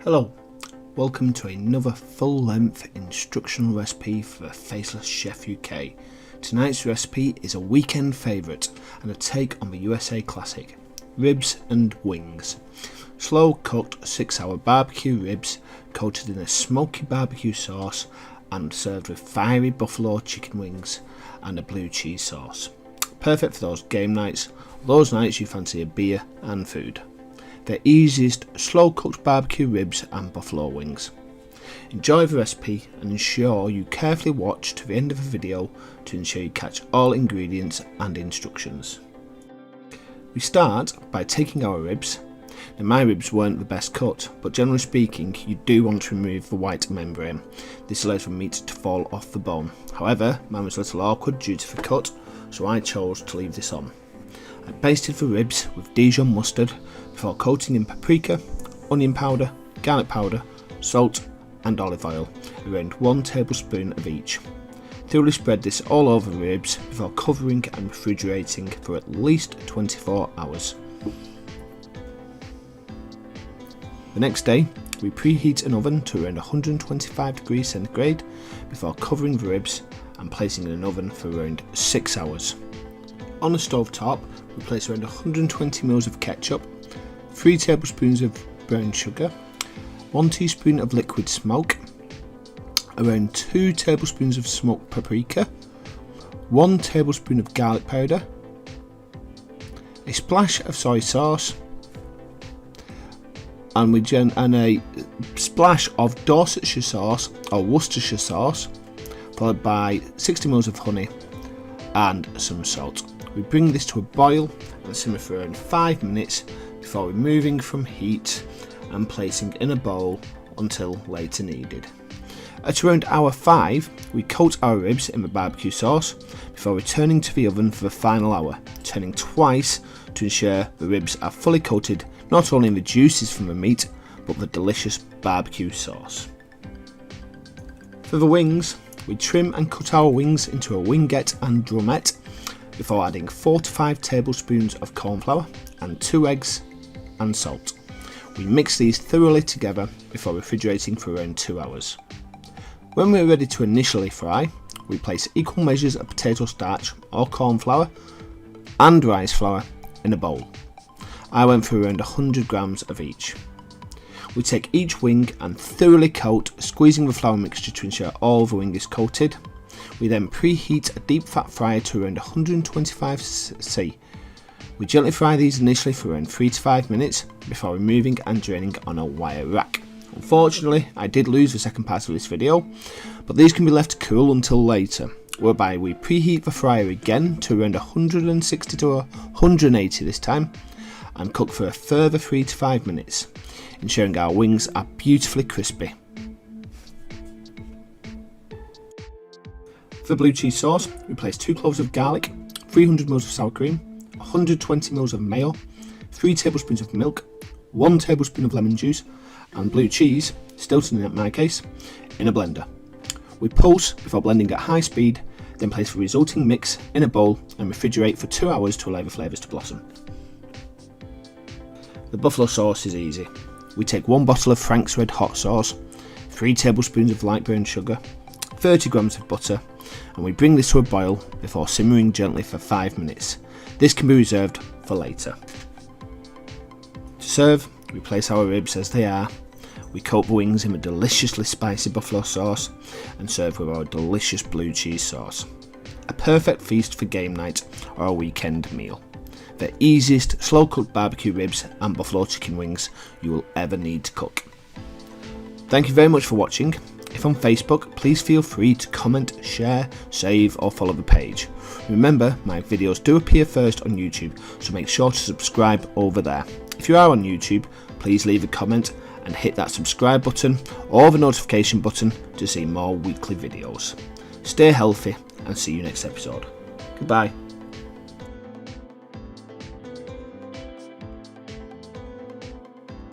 Hello, welcome to another full-length instructional recipe for Faceless Chef UK. Tonight's recipe is a weekend favourite and a take on the USA classic, ribs and wings. Slow cooked 6-hour barbecue ribs coated in a smoky barbecue sauce and served with fiery buffalo chicken wings and a blue cheese sauce. Perfect for those game nights, or those nights you fancy a beer and food. The easiest slow cooked barbecue ribs and buffalo wings. Enjoy the recipe and ensure you carefully watch to the end of the video to ensure you catch all ingredients and instructions. We start by taking our ribs. Now my ribs weren't the best cut, but generally speaking you do want to remove the white membrane. This allows the meat to fall off the bone. However, mine was a little awkward due to the cut, so I chose to leave this on. I basted the ribs with Dijon mustard before coating in paprika, onion powder, garlic powder, salt and olive oil, around 1 tablespoon of each. Thoroughly spread this all over the ribs before covering and refrigerating for at least 24 hours. The next day, we preheat an oven to around 125 degrees centigrade before covering the ribs and placing in an oven for around 6 hours. On the stove top, we place around 120 ml of ketchup, 3 tablespoons of brown sugar, 1 teaspoon of liquid smoke, around 2 tablespoons of smoked paprika, 1 tablespoon of garlic powder, a splash of soy sauce, and a splash of Dorsetshire sauce or Worcestershire sauce, followed by 60 ml of honey and some salt. We bring this to a boil and simmer for around 5 minutes before removing from heat and placing in a bowl until later needed. At around hour 5, we coat our ribs in the barbecue sauce before returning to the oven for the final hour, turning twice to ensure the ribs are fully coated not only in the juices from the meat but the delicious barbecue sauce. For the wings, we trim and cut our wings into a wingette and drumette before adding 4 to 5 tablespoons of corn flour and 2 eggs and salt. We mix these thoroughly together before refrigerating for around 2 hours. When we are ready to initially fry, we place equal measures of potato starch or corn flour and rice flour in a bowl. I went for around 100 grams of each. We take each wing and thoroughly coat, squeezing the flour mixture to ensure all the wing is coated. We then preheat a deep fat fryer to around 125°C. We gently fry these initially for around 3 to 5 minutes before removing and draining on a wire rack. Unfortunately, I did lose the second part of this video, but these can be left to cool until later, whereby we preheat the fryer again to around 160 to 180 this time and cook for a further 3 to 5 minutes, ensuring our wings are beautifully crispy. For the blue cheese sauce, we place 2 cloves of garlic, 300 ml of sour cream, 120 ml of mayo, 3 tablespoons of milk, 1 tablespoon of lemon juice and blue cheese, Stilton in my case, in a blender. We pulse before blending at high speed, then place the resulting mix in a bowl and refrigerate for 2 hours to allow the flavours to blossom. The buffalo sauce is easy. We take 1 bottle of Frank's Red Hot sauce, 3 tablespoons of light brown sugar, 30 grams of butter, and we bring this to a boil before simmering gently for 5 minutes. This can be reserved for later. To serve, we place our ribs as they are. We coat the wings in a deliciously spicy buffalo sauce and serve with our delicious blue cheese sauce. A perfect feast for game night or a weekend meal. The easiest slow cooked barbecue ribs and buffalo chicken wings you will ever need to cook. Thank you very much for watching. If on Facebook, please feel free to comment, share, save or follow the page. Remember, my videos do appear first on YouTube, so make sure to subscribe over there. If you are on YouTube, please leave a comment and hit that subscribe button or the notification button to see more weekly videos. Stay healthy and see you next episode. Goodbye.